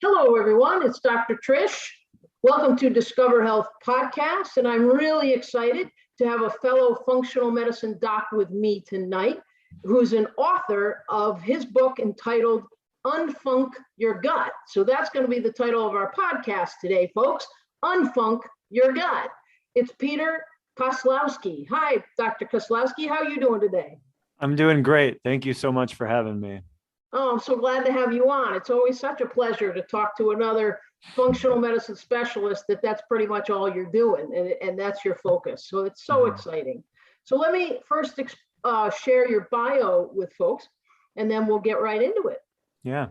Hello, everyone. It's Dr. Trish. Welcome to Discover Health Podcast, and I'm really excited to have a fellow functional medicine doc with me tonight, who's an author of his book entitled Unfunc Your Gut. So that's going to be the title of our podcast today, folks. Unfunc Your Gut. It's Peter Koslowski. Hi, Dr. Koslowski. How are you doing today? I'm doing great. Thank you so much for having me. Oh, I'm so glad to have you on. It's always such a pleasure to talk to another functional medicine specialist that's pretty much all you're doing, and that's your focus. So it's so exciting. So let me first share your bio with folks, and then we'll get right into it. Yeah.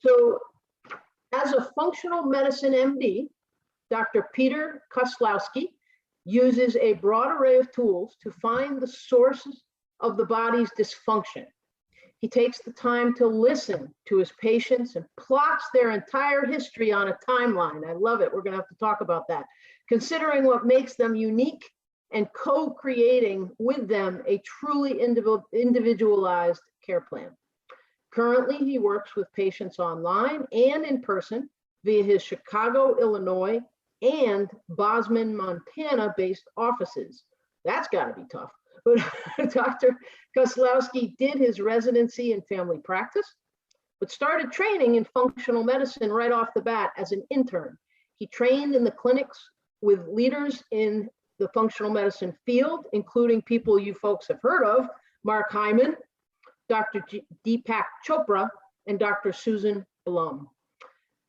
So as a functional medicine MD, Dr. Peter Koslowski uses a broad array of tools to find the sources of the body's dysfunction. He takes the time to listen to his patients and plots their entire history on a timeline. I love it. We're going to have to talk about that. Considering what makes them unique and co-creating with them a truly individualized care plan. Currently, he works with patients online and in person via his Chicago, Illinois, and Bozeman, Montana-based offices. That's got to be tough. But Dr. Koslowski did his residency in family practice, but started training in functional medicine right off the bat as an intern. He trained in the clinics with leaders in the functional medicine field, including people you folks have heard of, Mark Hyman, Dr. Deepak Chopra, and Dr. Susan Blum.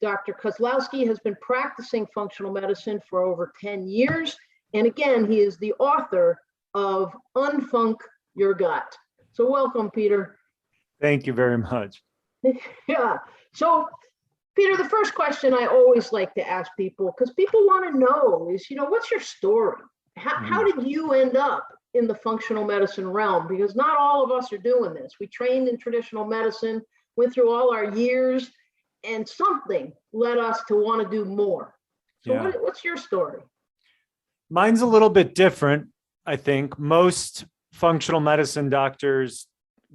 Dr. Koslowski has been practicing functional medicine for over 10 years. And again, he is the author of Unfunc Your Gut. So welcome, Peter. Thank you very much. Yeah. So, Peter, the first question I always like to ask people, because people want to know is, what's your story? How did you end up in the functional medicine realm? Because not all of us are doing this. We trained in traditional medicine, went through all our years, and something led us to want to do more. So what's your story? Mine's a little bit different. I think most functional medicine doctors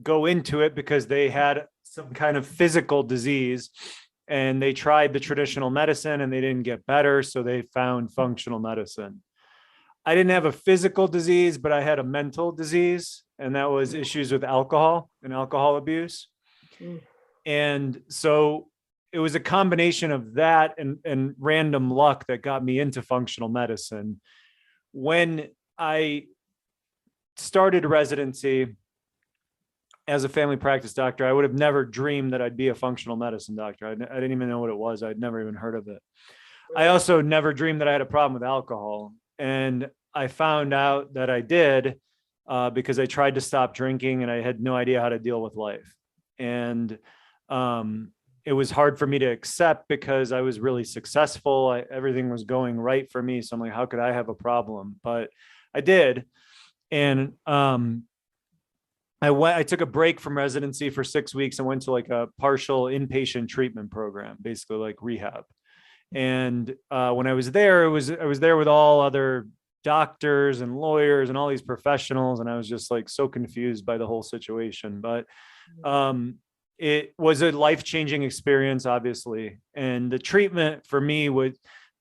go into it because they had some kind of physical disease and they tried the traditional medicine and they didn't get better. So they found functional medicine. I didn't have a physical disease, but I had a mental disease, and that was issues with alcohol and alcohol abuse. And so it was a combination of that and random luck that got me into functional medicine. When I started residency as a family practice doctor, I would have never dreamed that I'd be a functional medicine doctor. I didn't even know what it was. I'd never even heard of it. I also never dreamed that I had a problem with alcohol. And I found out that I did because I tried to stop drinking and I had no idea how to deal with life. And it was hard for me to accept because I was really successful. Everything was going right for me. So I'm like, how could I have a problem? But I did. And I took a break from residency for 6 weeks and went to like a partial inpatient treatment program, basically like rehab. And when I was there, I was there with all other doctors and lawyers and all these professionals. And I was just like so confused by the whole situation. But it was a life-changing experience, obviously. And the treatment for me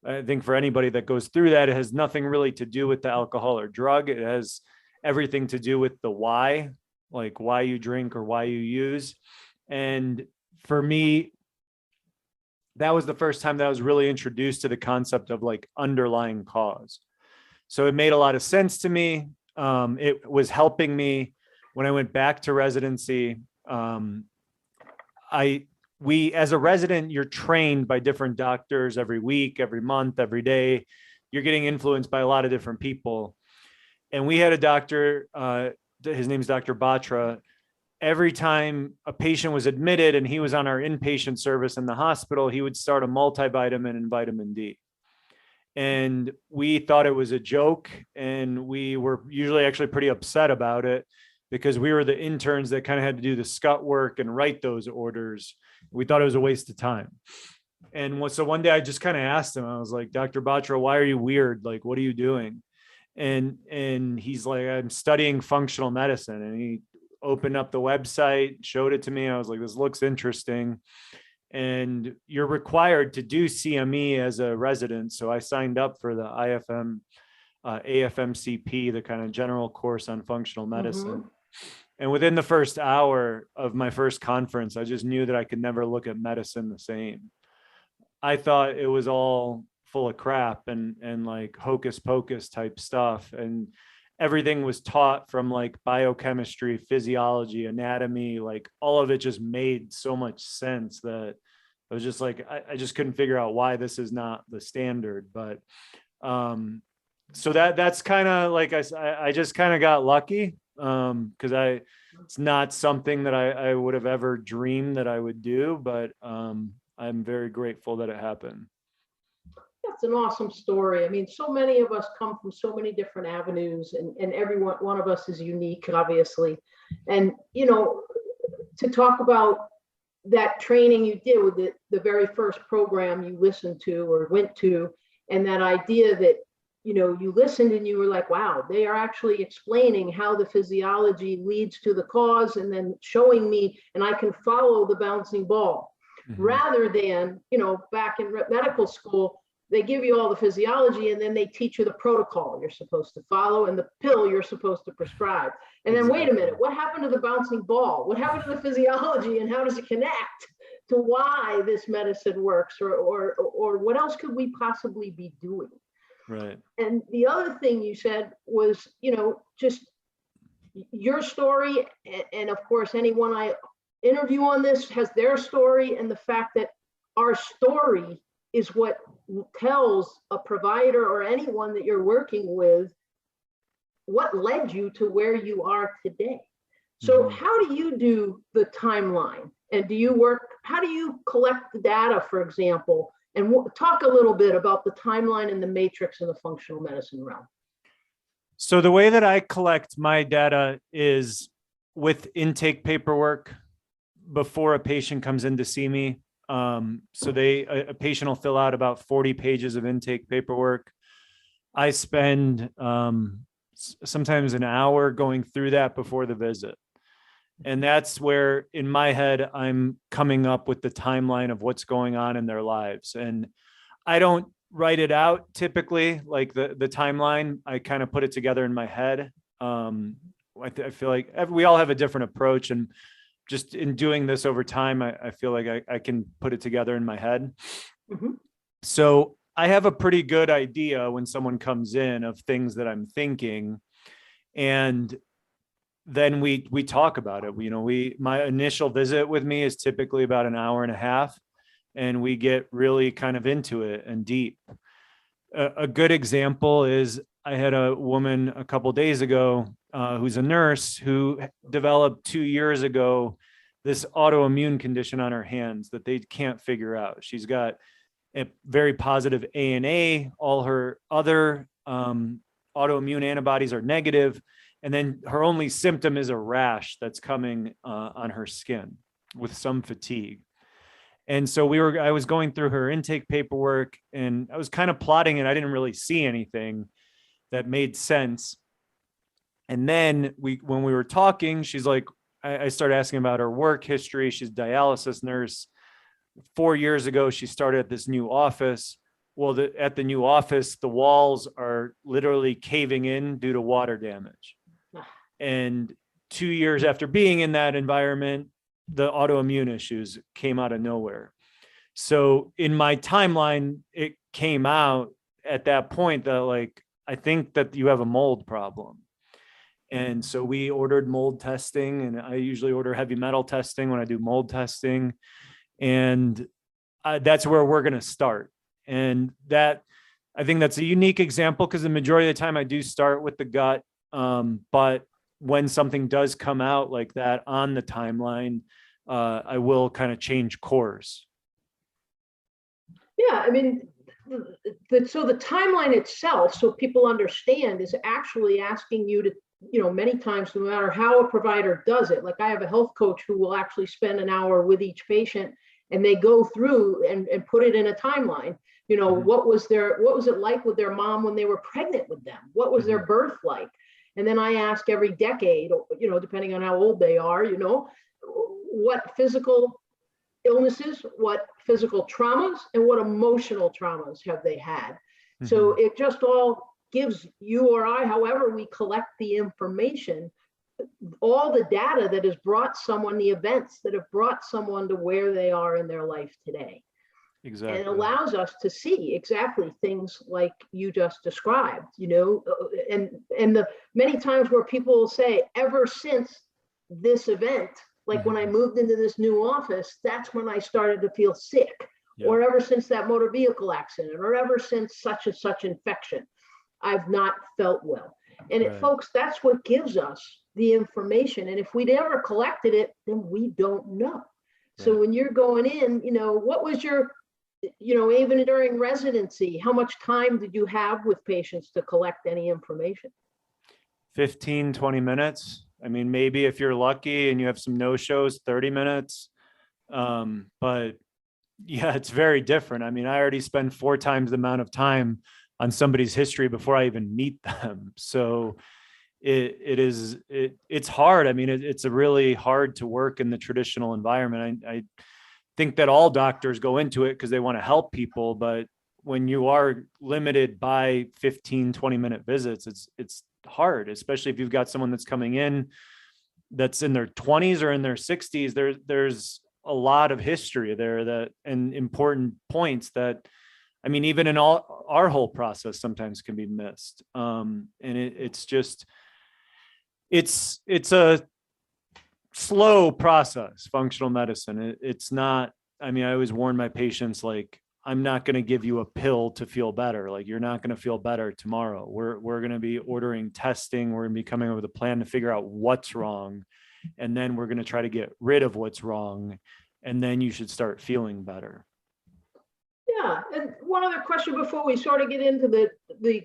I think for anybody that goes through that, it has nothing really to do with the alcohol or drug. It has everything to do with the why, like why you drink or why you use. And for me, that was the first time that I was really introduced to the concept of like underlying cause. So it made a lot of sense to me. It was helping me when I went back to residency. We, as a resident, you're trained by different doctors every week, every month, every day. You're getting influenced by a lot of different people. And we had a doctor, his name's Dr. Batra. Every time a patient was admitted and he was on our inpatient service in the hospital, he would start a multivitamin and vitamin D. And we thought it was a joke. And we were usually actually pretty upset about it because we were the interns that kind of had to do the scut work and write those orders. We thought it was a waste of time. And so one day I just kind of asked him, I was like, Dr. Batra, why are you weird? Like, what are you doing? And he's like, I'm studying functional medicine. And he opened up the website, showed it to me. I was like, this looks interesting. and you're required to do CME as a resident. So I signed up for the AFMCP, the kind of general course on functional medicine. And within the first hour of my first conference, I just knew that I could never look at medicine the same. I thought it was all full of crap and like hocus pocus type stuff. And everything was taught from like biochemistry, physiology, anatomy, like all of it just made so much sense that I was just like, I just couldn't figure out why this is not the standard. But so that's kind of like I just kind of got lucky, because it's not something that I would have ever dreamed that I would do, but I'm very grateful that it happened. That's an awesome story. I mean, so many of us come from so many different avenues, and every one of us is unique, obviously. And, to talk about that training you did with the very first program you listened to or went to, and that idea that, you listened and you were like, wow, they are actually explaining how the physiology leads to the cause and then showing me, and I can follow the bouncing ball. Rather than, back in medical school, they give you all the physiology and then they teach you the protocol you're supposed to follow and the pill you're supposed to prescribe. And then wait a minute, what happened to the bouncing ball? What happened to the physiology and how does it connect to why this medicine works, or what else could we possibly be doing? Right. And the other thing you said was, just your story, and of course, anyone I interview on this has their story, and the fact that our story is what tells a provider or anyone that you're working with what led you to where you are today. So how do you do the timeline? And how do you collect the data, for example? And talk a little bit about the timeline and the matrix in the functional medicine realm. So the way that I collect my data is with intake paperwork before a patient comes in to see me. So a patient will fill out about 40 pages of intake paperwork. I spend sometimes an hour going through that before the visit. And that's where in my head, I'm coming up with the timeline of what's going on in their lives. And I don't write it out typically, like the timeline. I kind of put it together in my head. I feel like we all have a different approach, and just in doing this over time, I feel like I can put it together in my head. So I have a pretty good idea when someone comes in of things that I'm thinking, and then we talk about it. My initial visit with me is typically about an hour and a half, and we get really kind of into it and deep. A good example is I had a woman a couple of days ago who's a nurse who developed 2 years ago this autoimmune condition on her hands that they can't figure out. She's got a very positive ANA. All her other autoimmune antibodies are negative. And then her only symptom is a rash that's coming on her skin with some fatigue. And so I was going through her intake paperwork, and I was kind of plotting it. I didn't really see anything that made sense. And then when we were talking, she's like, I started asking about her work history. She's a dialysis nurse. 4 years ago, she started at this new office. Well, at the new office, the walls are literally caving in due to water damage. And 2 years after being in that environment, the autoimmune issues came out of nowhere. So in my timeline, it came out at that point that, like, I think that you have a mold problem. And so we ordered mold testing, and I usually order heavy metal testing when I do mold testing. And that's where we're going to start. And I think that's a unique example, because the majority of the time I do start with the gut. But when something does come out like that on the timeline, I will kind of change course. Yeah, I mean, so the timeline itself, so people understand, is actually asking you to, many times, no matter how a provider does it. Like, I have a health coach who will actually spend an hour with each patient, and they go through and put it in a timeline. What was it like with their mom when they were pregnant with them? What was their birth like? And then I ask every decade, depending on how old they are, what physical illnesses, what physical traumas, and what emotional traumas have they had. So Mhm. it just all gives you or I, however we collect the information, all the data that has brought someone, the events that have brought someone to where they are in their life today. And it Exactly. allows us to see exactly things like you just described, and the many times where people will say, ever since this event, like when I Mhm. moved into this new office, that's when I started to feel sick, Yep. or ever since that motor vehicle accident, or ever since such and such infection, I've not felt well. And Right. folks, that's what gives us the information. And if we never collected it, then we don't know. So Right. when you're going in, what was your, even during residency, how much time did you have with patients to collect any information? 15, 20 minutes. I mean, maybe if you're lucky and you have some no-shows, 30 minutes. But yeah, it's very different. I mean, I already spend 4 times the amount of time on somebody's history before I even meet them. So it's hard. I mean, it's a really hard to work in the traditional environment. I think that all doctors go into it because they want to help people, but when you are limited by 15, 20-minute visits, it's hard, especially if you've got someone that's coming in that's in their 20s or in their 60s. There's a lot of history there that and important points that, I mean, even in all our whole process sometimes can be missed. And it's just it's a slow process, functional medicine. It's not, I mean, I always warn my patients, like, I'm not going to give you a pill to feel better. Like, you're not going to feel better tomorrow. We're going to be ordering testing. We're going to be coming up with a plan to figure out what's wrong. And then we're going to try to get rid of what's wrong. And then you should start feeling better. Yeah, and one other question before we sort of get into the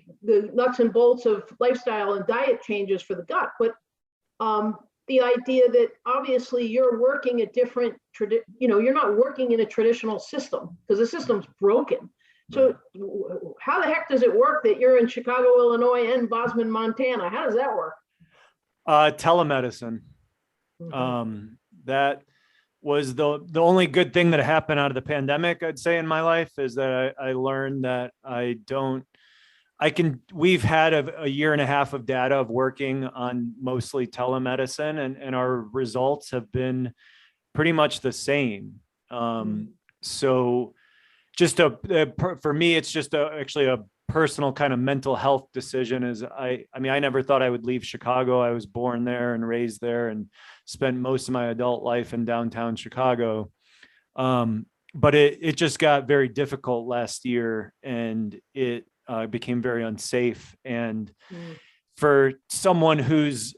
nuts and bolts of lifestyle and diet changes for the gut, but the idea that obviously you're working a different, you're not working in a traditional system because the system's broken. So how the heck does it work that you're in Chicago, Illinois and Bosman, Montana? How does that work? Telemedicine. Mhm. That was the only good thing that happened out of the pandemic, I'd say, in my life, is that I learned that we've had a year and a half of data of working on mostly telemedicine, and our results have been pretty much the same. So just for me, it's just actually a personal kind of mental health decision. Is I mean, I never thought I would leave Chicago. I was born there and raised there and spent most of my adult life in downtown Chicago. But it just got very difficult last year, and it became very unsafe. And Mm. for someone who's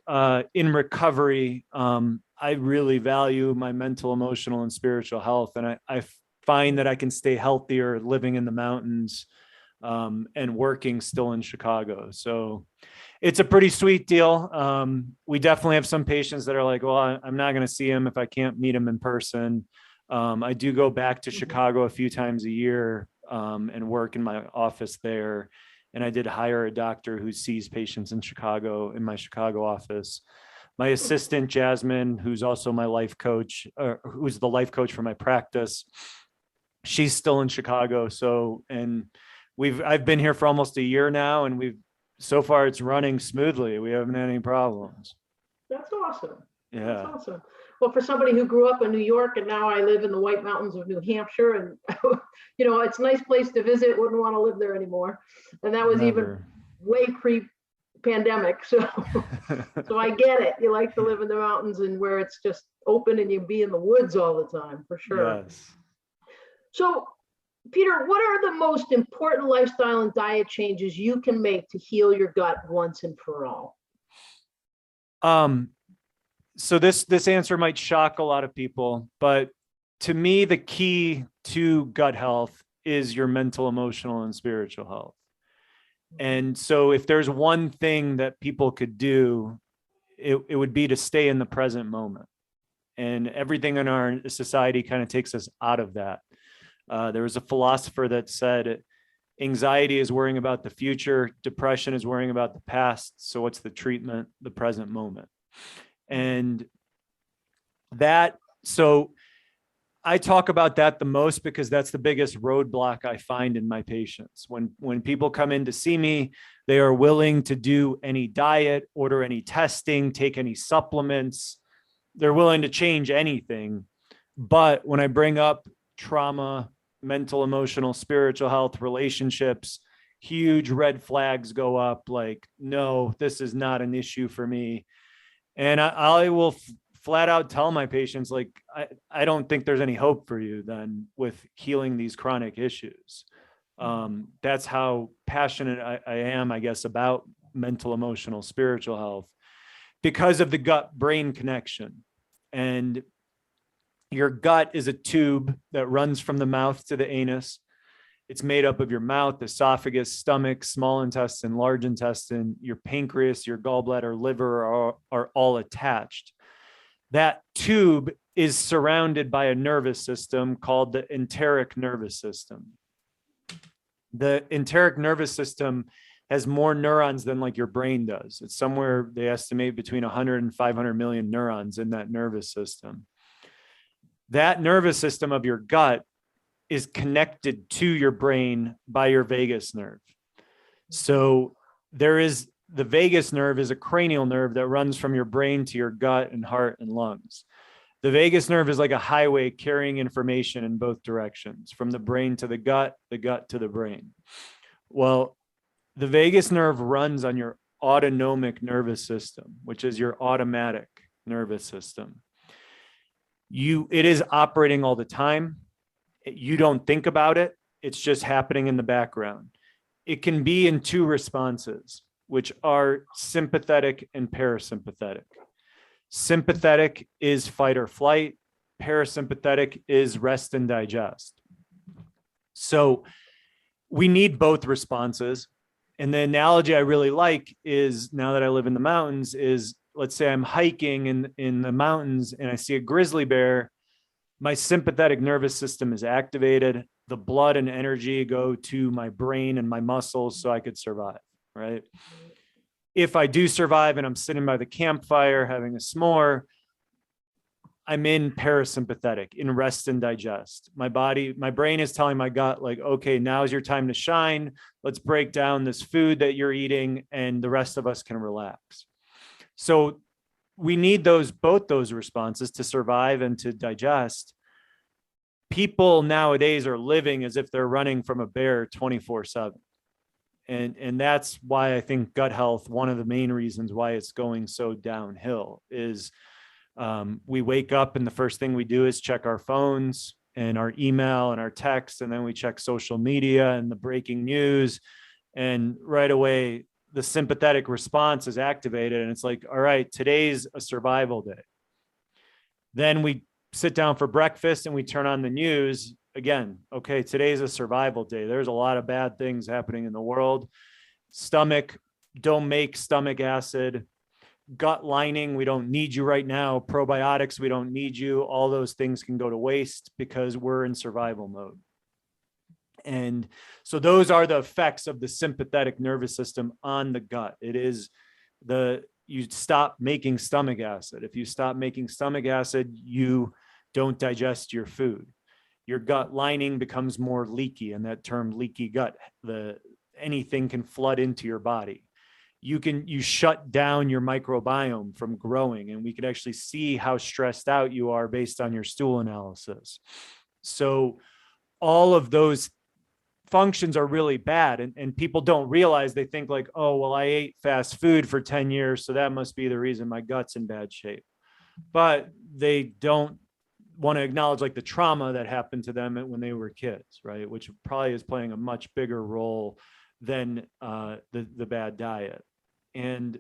in recovery, I really value my mental, emotional, and spiritual health. And I find that I can stay healthier living in the mountains and working still in Chicago. So it's a pretty sweet deal. We definitely have some patients that are like, well, I'm not going to see him if I can't meet him in person. I do go back to Chicago a few times a year and work in my office there. And I did hire a doctor who sees patients in Chicago in my Chicago office. My assistant, Jasmine, who's also my life coach, who's the life coach for my practice, she's still in Chicago. So, and I've been here for almost a year now, and so far it's running smoothly. We haven't had any problems. That's awesome. That's Yeah. awesome. Well, for somebody who grew up in New York and now I live in the White Mountains of New Hampshire, and it's a nice place to visit. Wouldn't want to live there anymore. And that was even Never. way pre-pandemic. So, so I get it. You like to live in the mountains and where it's just open and you be in the woods all the time, for sure. Yes. So, Peter, what are the most important lifestyle and diet changes you can make to heal your gut once and for all? So this answer might shock a lot of people, but to me, the key to gut health is your mental, emotional, and spiritual health. And so if there's one thing that people could do, it would be to stay in the present moment. And everything in our society kind of takes us out of that. There was a philosopher that said, anxiety is worrying about the future, depression is worrying about the past. So what's the treatment? The present moment. And so I talk about that the most because that's the biggest roadblock I find in my patients. When people come in to see me, they are willing to do any diet, order any testing, take any supplements. They're willing to change anything. But when I bring up trauma, mental, emotional, spiritual health, relationships, huge red flags go up like, no, this is not an issue for me. And I will flat out tell my patients, like, I don't think there's any hope for you then with healing these chronic issues. That's how passionate I am, I guess, about mental, emotional, spiritual health because of the gut brain connection. And your gut is a tube that runs from the mouth to the anus. It's made up of your mouth, esophagus, stomach, small intestine, large intestine, your pancreas, your gallbladder, liver are all attached. That tube is surrounded by a nervous system called the enteric nervous system. The enteric nervous system has more neurons than like your brain does. It's somewhere, they estimate, between 100 and 500 million neurons in that nervous system. That nervous system of your gut is connected to your brain by your vagus nerve. So the vagus nerve is a cranial nerve that runs from your brain to your gut and heart and lungs. The vagus nerve is like a highway carrying information in both directions, from the brain to the gut to the brain. Well, the vagus nerve runs on your autonomic nervous system, which is your automatic nervous system. It is operating all the time. You don't think about it. It's just happening in the background. It can be in two responses, which are sympathetic and parasympathetic. Sympathetic is fight or flight. Parasympathetic is rest and digest. So we need both responses. And the analogy I really like is, now that I live in the mountains, is let's say I'm hiking in the mountains and I see a grizzly bear. My sympathetic nervous system is activated. The blood and energy go to my brain and my muscles so I could survive, right? If I do survive and I'm sitting by the campfire having a s'more, I'm in parasympathetic, in rest and digest. My brain is telling my gut, like, okay, now's your time to shine. Let's break down this food that you're eating and the rest of us can relax. So we need both those responses to survive and to digest. People nowadays are living as if they're running from a bear 24/7. And that's why I think gut health, one of the main reasons why it's going so downhill is we wake up and the first thing we do is check our phones and our email and our text, and then we check social media and the breaking news. And right away, the sympathetic response is activated. And it's like, all right, today's a survival day. Then we sit down for breakfast and we turn on the news again. Okay, today's a survival day. There's a lot of bad things happening in the world. Stomach, don't make stomach acid. Gut lining, we don't need you right now. Probiotics, we don't need you. All those things can go to waste because we're in survival mode. And so those are the effects of the sympathetic nervous system on the gut. It is you stop making stomach acid. If you stop making stomach acid, you don't digest your food. Your gut lining becomes more leaky, and that term leaky gut, anything can flood into your body. You shut down your microbiome from growing, and we can actually see how stressed out you are based on your stool analysis. So all of those functions are really bad, and people don't realize. They think like, oh, well, I ate fast food for 10 years, so that must be the reason my gut's in bad shape. But they don't want to acknowledge like the trauma that happened to them when they were kids, right? Which probably is playing a much bigger role than the bad diet. And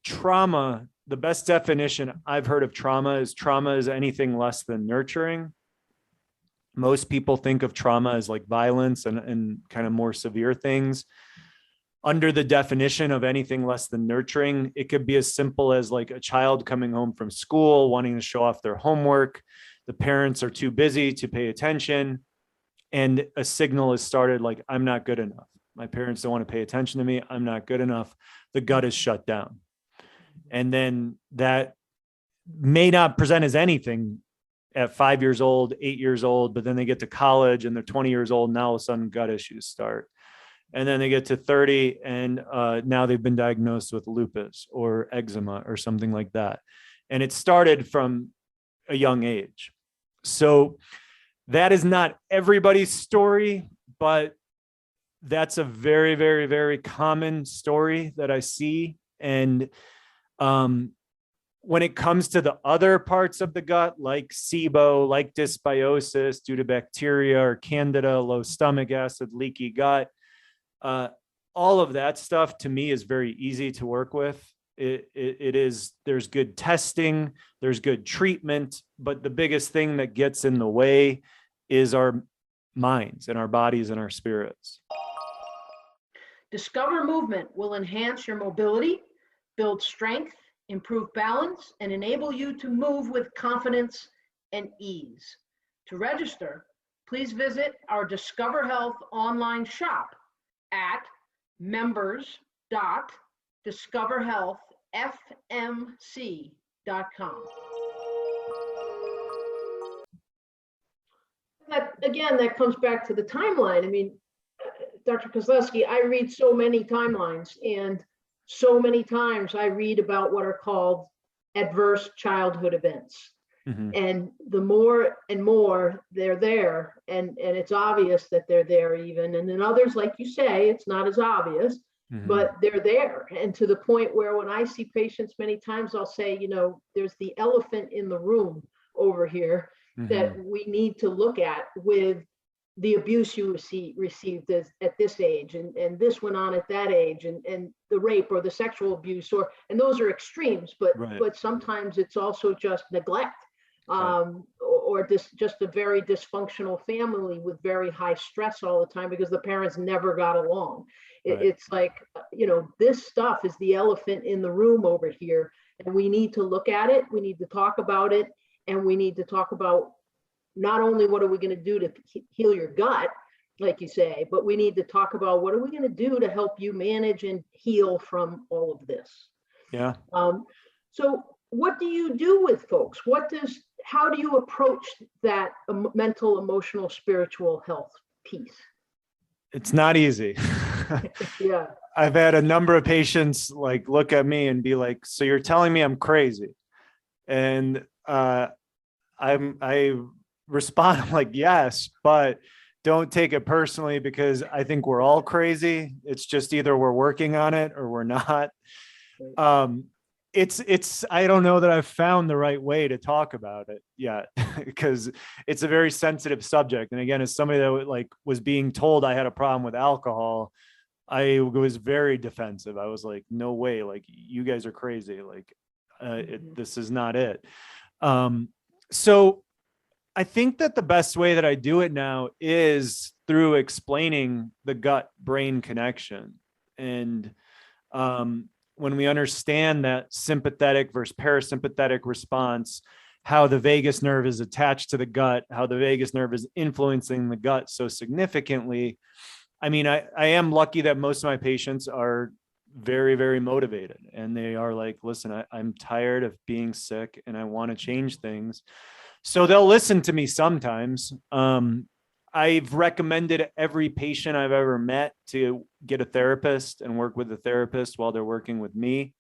trauma, the best definition I've heard of trauma is anything less than nurturing. Most people think of trauma as like violence and kind of more severe things. Under the definition of anything less than nurturing, it could be as simple as like a child coming home from school, wanting to show off their homework. The parents are too busy to pay attention. And a signal is started like, I'm not good enough. My parents don't want to pay attention to me. I'm not good enough. The gut is shut down. And then that may not present as anything at 5 years old, 8 years old, but then they get to college and they're 20 years old. Now all of a sudden gut issues start. And then they get to 30 and now they've been diagnosed with lupus or eczema or something like that. And it started from a young age. So that is not everybody's story, but that's a very, very, very common story that I see. And when it comes to the other parts of the gut, like SIBO, like dysbiosis due to bacteria or candida, low stomach acid, leaky gut, all of that stuff to me is very easy to work with. It is, there's good testing, there's good treatment, but the biggest thing that gets in the way is our minds and our bodies and our spirits. Discover Movement will enhance your mobility, build strength, improve balance, and enable you to move with confidence and ease. To register, please visit our Discover Health online shop at members.discoverhealthfmc.com. That comes back to the timeline. I mean, Dr. Kozlowski, I read so many timelines, and so many times I read about what are called adverse childhood events. Mm-hmm. And the more and more they're there, and it's obvious that they're there even. And then others, like you say, it's not as obvious, mm-hmm. but they're there. And to the point where when I see patients, many times I'll say, you know, there's the elephant in the room over here, mm-hmm. that we need to look at with the abuse you received at this age, and this went on at that age, and the rape or the sexual abuse, and those are extremes, but right. but sometimes it's also just neglect, right. or just a very dysfunctional family with very high stress all the time because the parents never got along. Right. It's like, you know, this stuff is the elephant in the room over here, and we need to look at it, we need to talk about it, and we need to talk about not only what are we going to do to heal your gut, like you say, but we need to talk about what are we going to do to help you manage and heal from all of this. Yeah. So what do you do with folks? How do you approach that mental, emotional, spiritual health piece? It's not easy. Yeah. I've had a number of patients like look at me and be like, so you're telling me I'm crazy? And I respond, I'm like, yes, but don't take it personally because I think we're all crazy. It's just either we're working on it or we're not. It's I don't know that I've found the right way to talk about it yet because it's a very sensitive subject. And again, as somebody that was being told I had a problem with alcohol, I was very defensive. I was like, no way, like you guys are crazy. Like this is not it. So I think that the best way that I do it now is through explaining the gut-brain connection. And when we understand that sympathetic versus parasympathetic response, how the vagus nerve is attached to the gut, how the vagus nerve is influencing the gut so significantly. I mean, I am lucky that most of my patients are very, very motivated. And they are like, listen, I'm tired of being sick and I want to change things. So they'll listen to me sometimes. I've recommended every patient I've ever met to get a therapist and work with a therapist while they're working with me.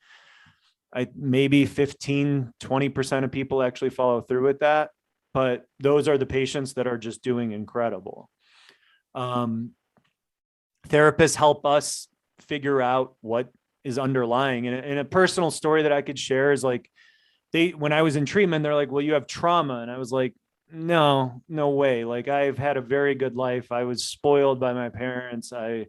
Maybe 15, 20% of people actually follow through with that, but those are the patients that are just doing incredible. Therapists help us figure out what is underlying. And a personal story that I could share is like, when I was in treatment, they're like, well, you have trauma. And I was like, no way. Like I've had a very good life. I was spoiled by my parents. I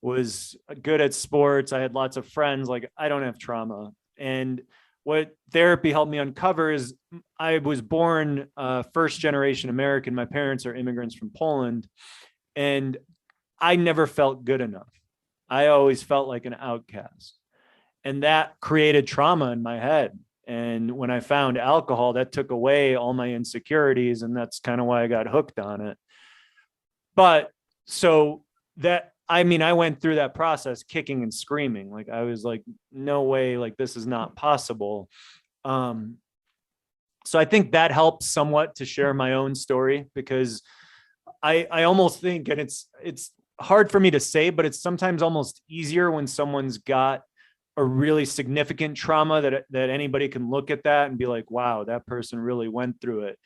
was good at sports. I had lots of friends. Like I don't have trauma. And what therapy helped me uncover is I was born first generation American. My parents are immigrants from Poland. And I never felt good enough. I always felt like an outcast. And that created trauma in my head. And when I found alcohol, that took away all my insecurities. And that's kind of why I got hooked on it. But so that, I mean, I went through that process kicking and screaming. Like I was like, no way, like this is not possible. So I think that helps somewhat to share my own story, because I almost think, and it's hard for me to say, but it's sometimes almost easier when someone's got a really significant trauma that anybody can look at that and be like, wow, that person really went through it.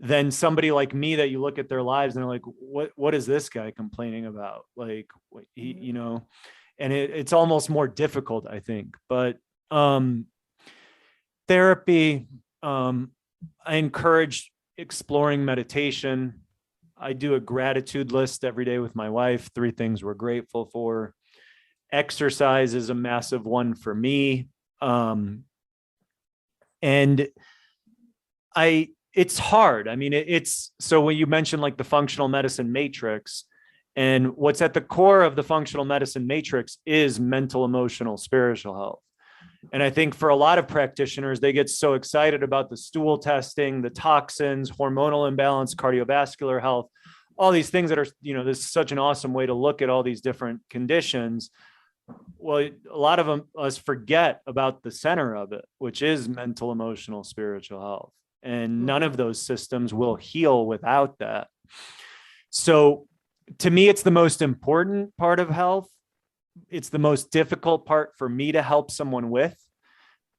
Than somebody like me that you look at their lives and they're like, what is this guy complaining about? Like, you know, and it's almost more difficult, I think. But therapy, I encourage exploring meditation. I do a gratitude list every day with my wife, 3 things we're grateful for. Exercise is a massive one for me. And it's hard. I mean, it's so when you mentioned like the functional medicine matrix, and what's at the core of the functional medicine matrix is mental, emotional, spiritual health. And I think for a lot of practitioners, they get so excited about the stool testing, the toxins, hormonal imbalance, cardiovascular health, all these things that are, you know, this is such an awesome way to look at all these different conditions. Well, a lot of us forget about the center of it, which is mental, emotional, spiritual health. And none of those systems will heal without that. So to me, it's the most important part of health. It's the most difficult part for me to help someone with.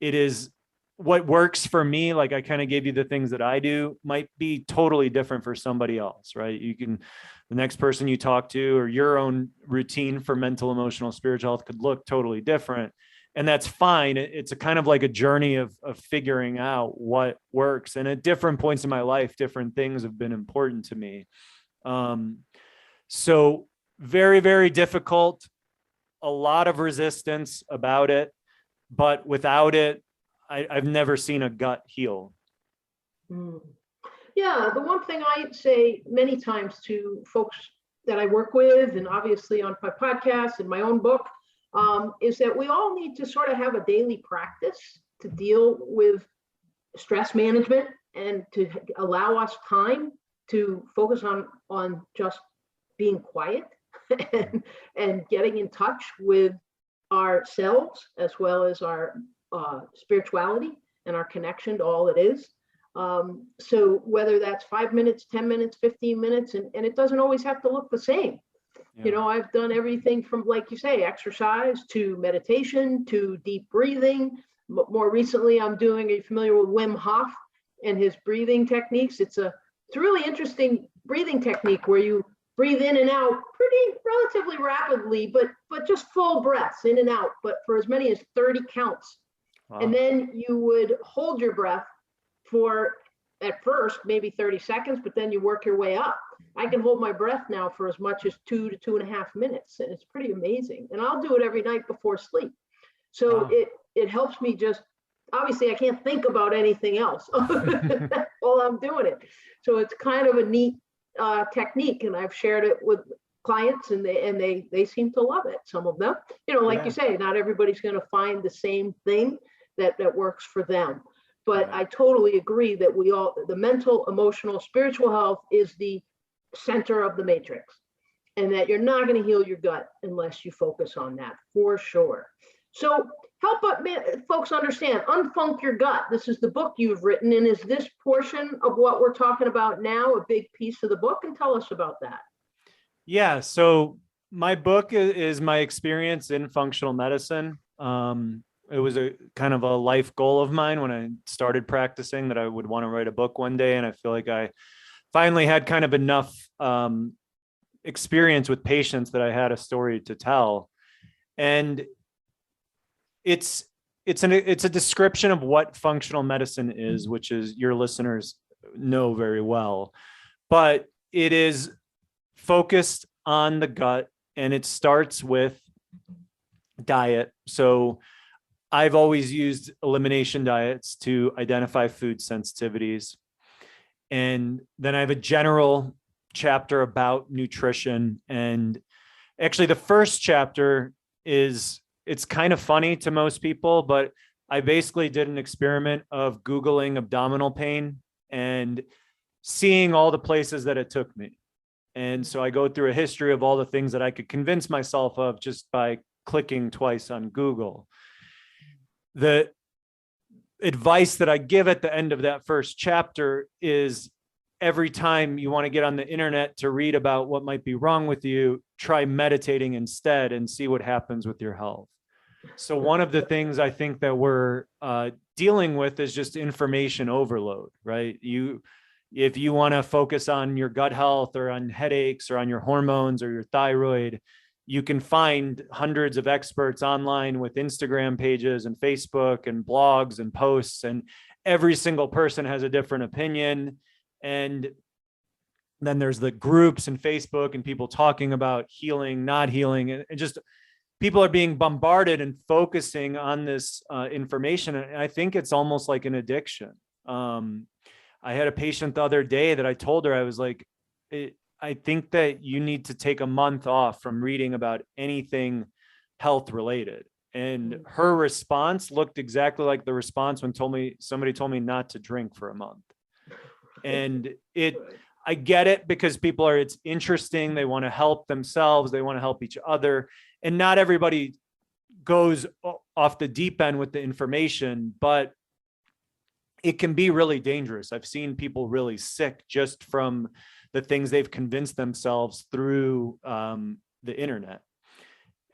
It is what works for me. Like I kind of gave you the things that I do might be totally different for somebody else, right? You can, the next person you talk to, or your own routine for mental, emotional, spiritual health could look totally different. And that's fine. It's a kind of like a journey of figuring out what works. And at different points in my life, different things have been important to me. So very, very difficult, a lot of resistance about it, but without it, I've never seen a gut heal. Yeah, the one thing I say many times to folks that I work with, and obviously on my podcast and my own book, is that we all need to sort of have a daily practice to deal with stress management and to allow us time to focus on just being quiet and getting in touch with ourselves as well as our spirituality and our connection to all it is. So whether that's 5 minutes, 10 minutes, 15 minutes, and it doesn't always have to look the same. Yeah. You know, I've done everything from, like you say, exercise to meditation to deep breathing. More recently, I'm doing, are you familiar with Wim Hof and his breathing techniques? It's a really interesting breathing technique where you breathe in and out pretty relatively rapidly, but just full breaths in and out, but for as many as 30 counts. Wow. And then you would hold your breath for, at first, maybe 30 seconds, but then you work your way up. I can hold my breath now for as much as 2 to 2.5 minutes, and it's pretty amazing. And I'll do it every night before sleep. So wow. It helps me just, obviously I can't think about anything else while I'm doing it. So it's kind of a neat technique, and I've shared it with clients, and they seem to love it. Some of them, you know, like you say, not everybody's going to find the same thing that works for them. But I totally agree that the mental, emotional, spiritual health is the center of the matrix, and that you're not going to heal your gut unless you focus on that, for sure. So help folks understand, Unfunc Your Gut. This is the book you've written, and is this portion of what we're talking about now a big piece of the book? And tell us about that. Yeah, so my book is my experience in functional medicine. It was a kind of a life goal of mine when I started practicing that I would want to write a book one day. And I feel like I finally had kind of enough experience with patients that I had a story to tell. And it's a description of what functional medicine is, which is your listeners know very well, but it is focused on the gut, and it starts with diet. So I've always used elimination diets to identify food sensitivities. And then I have a general chapter about nutrition. And actually the first chapter it's kind of funny to most people, but I basically did an experiment of Googling abdominal pain and seeing all the places that it took me. And so I go through a history of all the things that I could convince myself of just by clicking twice on Google. advice that I give at the end of that first chapter is every time you want to get on the internet to read about what might be wrong with you, try meditating instead and see what happens with your health. So one of the things I think that we're dealing with is just information overload, right? If you want to focus on your gut health or on headaches or on your hormones or your thyroid, you can find hundreds of experts online with Instagram pages and Facebook and blogs and posts, and every single person has a different opinion. And then there's the groups and Facebook and people talking about healing, not healing, and just people are being bombarded and focusing on this information. And I think it's almost like an addiction. I had a patient the other day that I told her, I was like, I think that you need to take a month off from reading about anything health related. And her response looked exactly like the response when somebody told me not to drink for a month. And I get it, because it's interesting. They want to help themselves. They want to help each other. And not everybody goes off the deep end with the information, but it can be really dangerous. I've seen people really sick just from the things they've convinced themselves through the internet.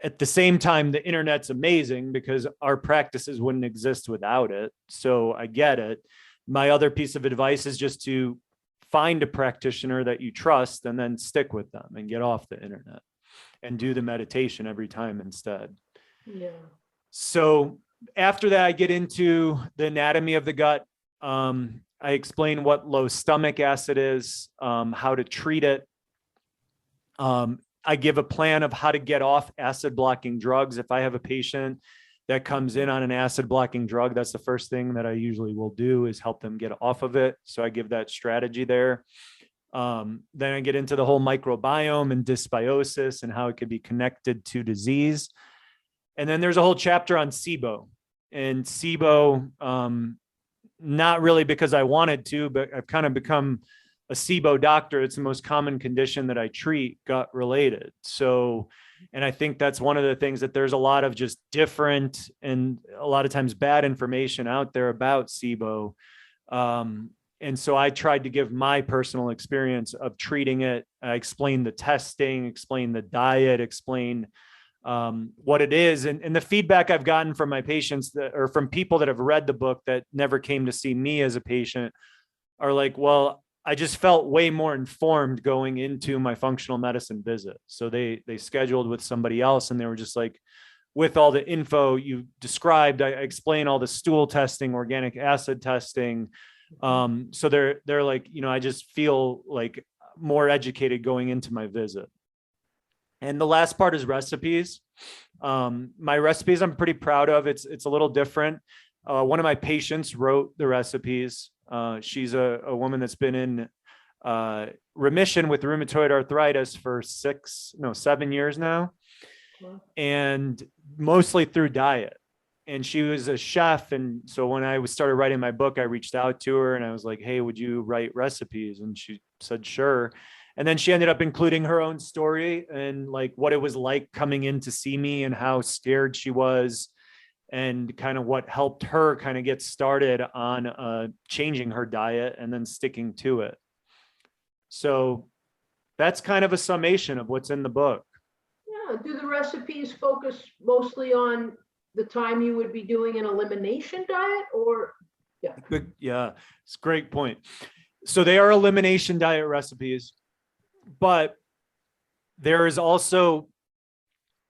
At the same time, the internet's amazing because our practices wouldn't exist without it. So I get it. My other piece of advice is just to find a practitioner that you trust and then stick with them and get off the internet and do the meditation every time instead. Yeah. So after that, I get into the anatomy of the gut. I explain what low stomach acid is, how to treat it. I give a plan of how to get off acid blocking drugs. If I have a patient that comes in on an acid blocking drug, that's the first thing that I usually will do is help them get off of it. So I give that strategy there. Then I get into the whole microbiome and dysbiosis and how it could be connected to disease. And then there's a whole chapter on SIBO. And SIBO, not really because I wanted to, but I've kind of become a SIBO doctor. It's the most common condition that I treat, gut related. So, and I think that's one of the things, that there's a lot of just different and a lot of times bad information out there about SIBO. And so I tried to give my personal experience of treating it. I explained the testing, explain the diet, explain what it is. And the feedback I've gotten from my patients or from people that have read the book that never came to see me as a patient are like, well, I just felt way more informed going into my functional medicine visit. So they scheduled with somebody else and they were just like, with all the info you described, I explain all the stool testing, organic acid testing. So they're like, I just feel like more educated going into my visit. And the last part is recipes. My recipes I'm pretty proud of. It's a little different. One of my patients wrote the recipes. She's a woman that's been in remission with rheumatoid arthritis for 7 years now, and mostly through diet. And she was a chef. And so when I started writing my book, I reached out to her and I was like, hey, would you write recipes? And she said, sure. And then she ended up including her own story and like what it was like coming in to see me and how scared she was and kind of what helped her kind of get started on changing her diet and then sticking to it. So that's kind of a summation of what's in the book. Yeah. Do the recipes focus mostly on the time you would be doing an elimination diet or? Yeah. Good. Yeah, it's a great point. So they are elimination diet recipes, but there is also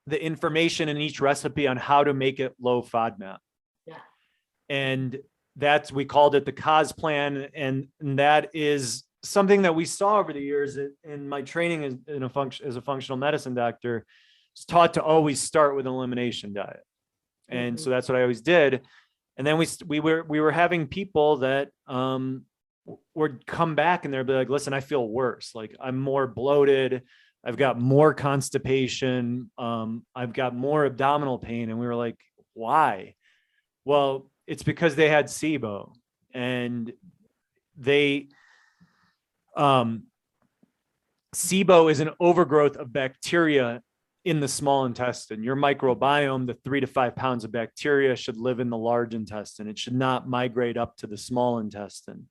the information in each recipe on how to make it low FODMAP. Yeah. And we called it the COS plan. And that is something that we saw over the years in my training as a functional medicine doctor. It's taught to always start with an elimination diet. And so that's what I always did. And then we were having people that would come back and they'd be like, listen, I feel worse. Like I'm more bloated. I've got more constipation. I've got more abdominal pain. And we were like, why? Well, it's because they had SIBO and SIBO is an overgrowth of bacteria in the small intestine. Your microbiome, the 3 to 5 pounds of bacteria, should live in the large intestine. It should not migrate up to the small intestine.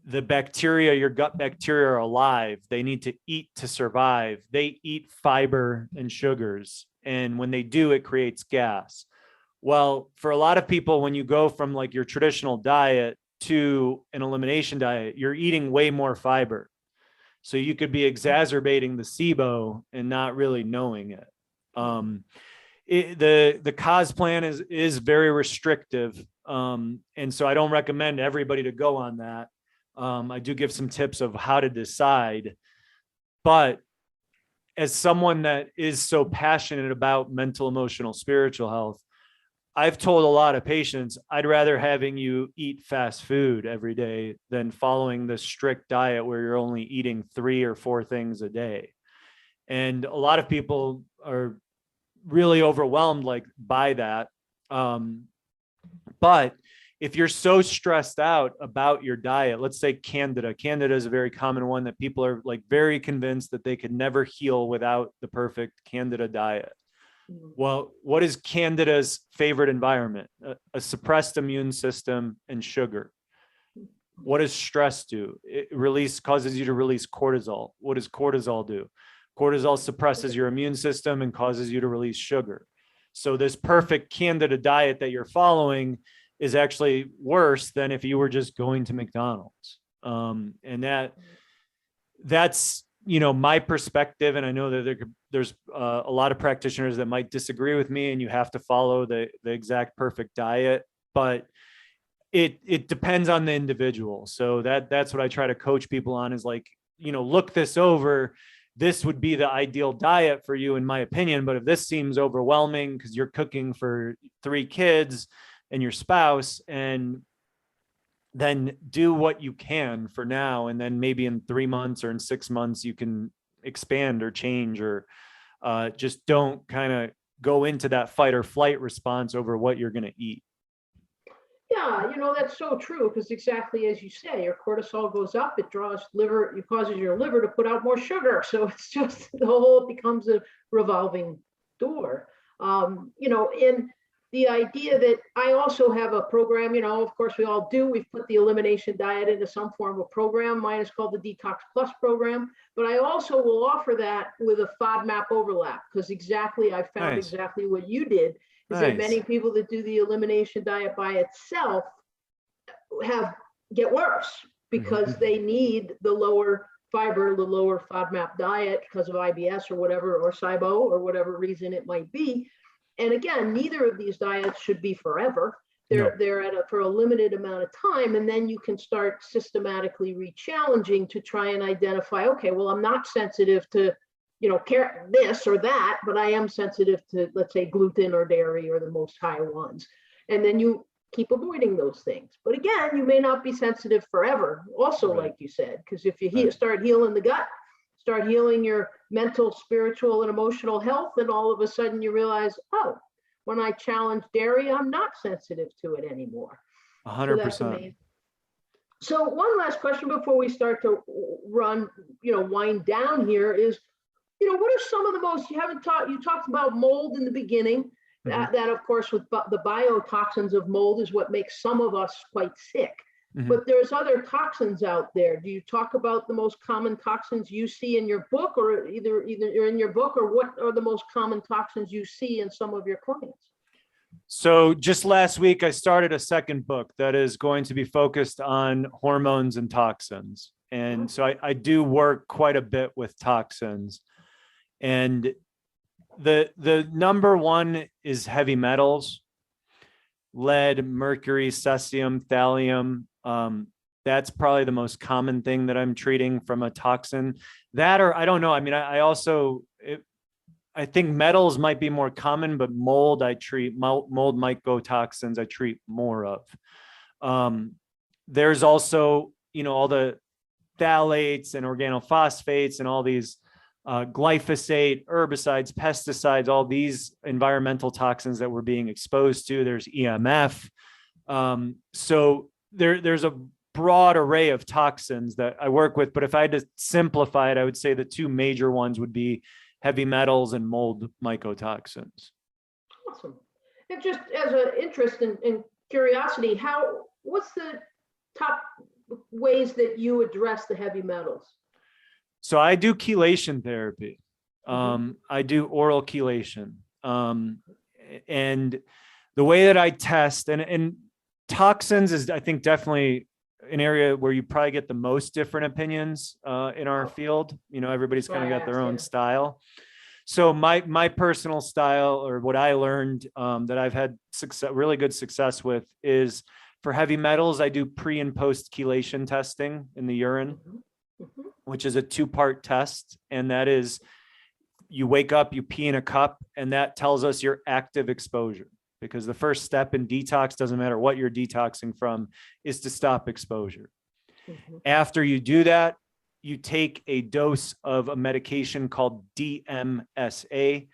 The bacteria, your gut bacteria, are alive. They need to eat to survive. They eat fiber and sugars. And when they do, it creates gas. Well, for a lot of people, when you go from like your traditional diet to an elimination diet, you're eating way more fiber. So you could be exacerbating the SIBO and not really knowing it. The COS plan is very restrictive. And so I don't recommend everybody to go on that. I do give some tips of how to decide. But as someone that is so passionate about mental, emotional, spiritual health, I've told a lot of patients, I'd rather having you eat fast food every day than following the strict diet where you're only eating 3 or 4 things a day. And a lot of people are really overwhelmed by that. But if you're so stressed out about your diet, let's say Candida is a very common one that people are very convinced that they could never heal without the perfect Candida diet. Well, what is Candida's favorite environment? A suppressed immune system and sugar. What does stress do? It causes you to release cortisol. What does cortisol do? Cortisol suppresses your immune system and causes you to release sugar. So this perfect Candida diet that you're following is actually worse than if you were just going to McDonald's. And that's my perspective. And I know that there's a lot of practitioners that might disagree with me, and you have to follow the exact perfect diet, but it depends on the individual. So that's what I try to coach people on is look this over. This would be the ideal diet for you, in my opinion. But if this seems overwhelming because you're cooking for 3 kids and your spouse, and then do what you can for now. And then maybe in 3 months or in 6 months, you can expand or change, or just don't kind of go into that fight or flight response over what you're going to eat. Yeah, that's so true, because exactly as you say, your cortisol goes up, it causes your liver to put out more sugar. So it's just it becomes a revolving door. In the idea that I also have a program, of course we all do, we've put the elimination diet into some form of program. Mine is called the Detox Plus program, but I also will offer that with a FODMAP overlap, because I found exactly what you did. Is that many people that do the elimination diet by itself get worse because they need the lower fiber, the lower FODMAP diet because of IBS or whatever, or SIBO or whatever reason it might be. And again, neither of these diets should be forever. They're for a limited amount of time, and then you can start systematically re-challenging to try and identify, okay, well, I'm not sensitive to this or that, but I am sensitive to, let's say, gluten or dairy or the most high ones. And then you keep avoiding those things. But again, you may not be sensitive forever, also, like you said, because if you start healing the gut, start healing your mental, spiritual, and emotional health, and all of a sudden you realize, oh, when I challenge dairy, I'm not sensitive to it anymore. 100%. So one last question before we start to wind down here is, what are some of the most, you talked about mold in the beginning, that of course with the biotoxins of mold is what makes some of us quite sick. But there's other toxins out there. Do you talk about the most common toxins you see in your book, or either in your book, or what are the most common toxins you see in some of your clients? So just last week, I started a second book that is going to be focused on hormones and toxins. And so I do work quite a bit with toxins. And the number one is heavy metals: lead, mercury, cesium, thallium. That's probably the most common thing that I'm treating from a toxin. That, or I don't know. I mean, I think metals might be more common, but mold I treat, mold mycotoxins I treat more of. There's also, all the phthalates and organophosphates and all these glyphosate, herbicides, pesticides, all these environmental toxins that we're being exposed to. There's EMF. So there's a broad array of toxins that I work with, but if I had to simplify it, I would say the 2 major ones would be heavy metals and mold mycotoxins. Awesome. And just as an interest and curiosity, what's the top ways that you address the heavy metals? So I do chelation therapy. Mm-hmm. I do oral chelation. And the way that I test and toxins is, I think, definitely an area where you probably get the most different opinions in our field. You know, everybody's kind of got their own style. So my personal style, or what I learned that I've had really good success with, is for heavy metals, I do pre and post chelation testing in the urine, which is a 2-part test. And that is, you wake up, you pee in a cup, and that tells us your active exposure. Because the first step in detox, doesn't matter what you're detoxing from, is to stop exposure. After you do that, you take a dose of a medication called DMSA.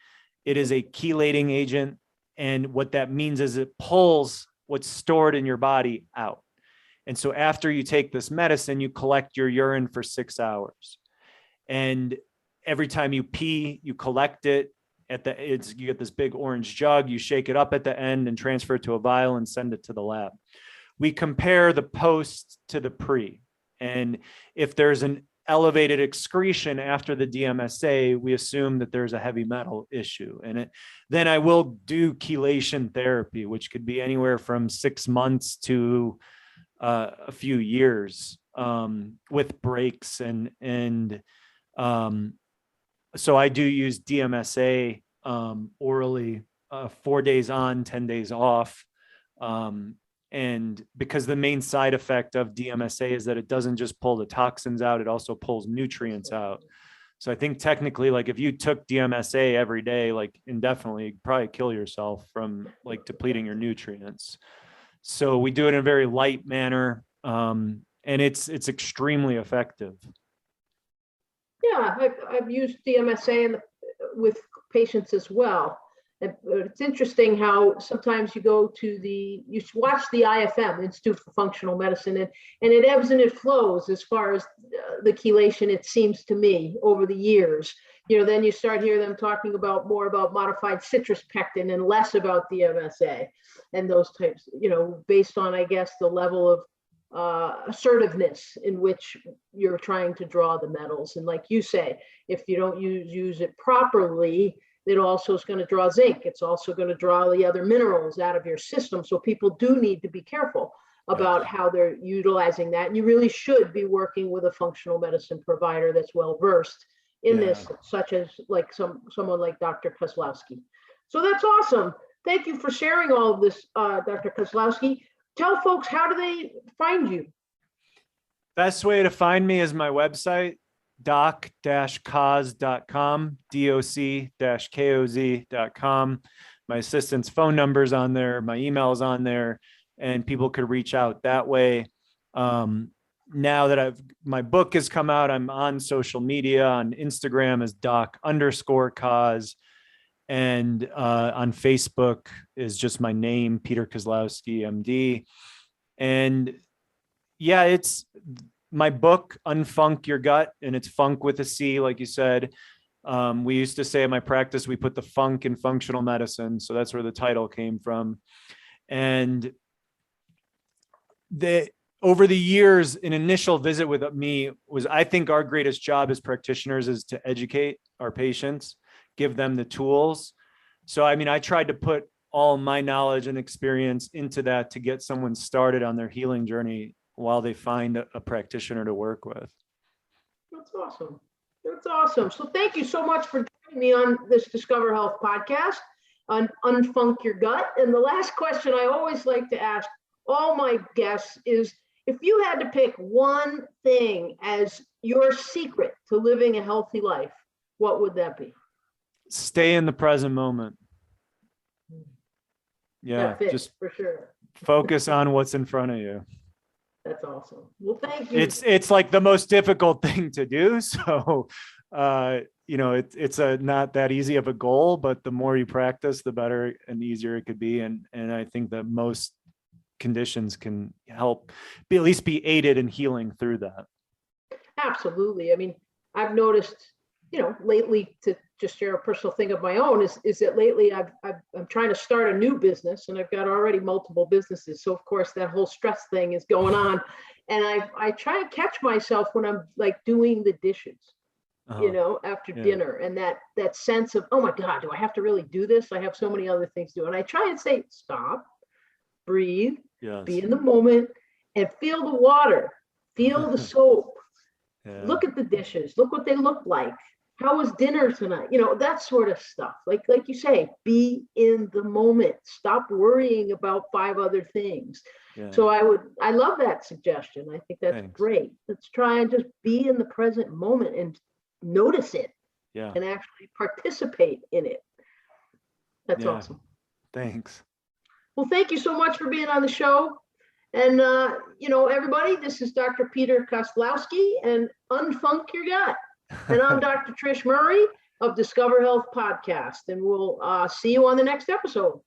It is a chelating agent. And what that means is it pulls what's stored in your body out. And so after you take this medicine, you collect your urine for 6 hours. And every time you pee, you collect it. You get this big orange jug, you shake it up at the end and transfer it to a vial and send it to the lab. We compare the post to the pre. And if there's an elevated excretion after the DMSA, we assume that there's a heavy metal issue. And then I will do chelation therapy, which could be anywhere from 6 months to a few years, with breaks and so I do use DMSA orally, 4 days on, 10 days off. And because the main side effect of DMSA is that it doesn't just pull the toxins out, it also pulls nutrients out. So I think technically, like if you took DMSA every day, like indefinitely, you'd probably kill yourself from like depleting your nutrients. So we do it in a very light manner. And it's extremely effective. Yeah, I've used DMSA with patients as well. It's interesting how sometimes you watch the IFM, Institute for Functional Medicine, and it ebbs and it flows as far as the chelation, it seems to me, over the years. You know, then you start hearing them talking more about modified citrus pectin and less about DMSA and those types, you know, based on, I guess, the level of assertiveness in which you're trying to draw the metals. And like you say, if you don't use it properly, it also is going to draw zinc. It's also going to draw the other minerals out of your system. So people do need to be careful about how they're utilizing that. And you really should be working with a functional medicine provider that's well versed in this, such as like someone like Dr. Kozlowski. So that's awesome. Thank you for sharing all of this, Dr. Kozlowski. Tell folks, how do they find you? Best way to find me is my website, doc-koz.com, doc-koz.com. My assistant's phone number's on there, my email's on there, and people could reach out that way. Now that my book has come out, I'm on social media, on Instagram as doc_koz, and on Facebook is just my name, Peter Kozlowski, MD. And yeah, it's my book, Unfunc Your Gut, and it's funk with a C, like you said. We used to say in my practice, we put the funk in functional medicine. So that's where the title came from. And over the years, an initial visit with me was, I think our greatest job as practitioners is to educate our patients, give them the tools. So, I mean, I tried to put all my knowledge and experience into that to get someone started on their healing journey while they find a practitioner to work with. That's awesome. That's awesome. So thank you so much for joining me on this Discover Health podcast on Unfunc Your Gut. And the last question I always like to ask all my guests is, if you had to pick one thing as your secret to living a healthy life, what would that be? Stay in the present moment. Yeah, just for sure. Focus on what's in front of you. That's awesome. Well, thank you. It's like the most difficult thing to do. So, you know, it's not that easy of a goal, but the more you practice, the better and easier it could be. And I think that most conditions can help at least be aided in healing through that. Absolutely. I mean, I've noticed lately, to just share a personal thing of my own, is that lately I'm trying to start a new business, and I've got already multiple businesses. So of course that whole stress thing is going on, and I try to catch myself when I'm like doing the dishes, after Yeah. dinner, and that sense of, oh my God, do I have to really do this? I have so many other things to do. And I try and say, stop, breathe, Yes. be in the moment, and feel the water, feel the soap, Yeah. look at the dishes, look what they look like. How was dinner tonight? That sort of stuff. Like you say, be in the moment. Stop worrying about 5 other things. Yeah. So I love that suggestion. I think that's Thanks. great. Let's try and just be in the present moment and notice it Yeah. and actually participate in it. That's Yeah. awesome. Thanks. Well, thank you so much for being on the show. And, everybody, this is Dr. Peter Koslowski and Unfunc Your Gut. And I'm Dr. Trish Murray of Discover Health Podcast. And we'll see you on the next episode.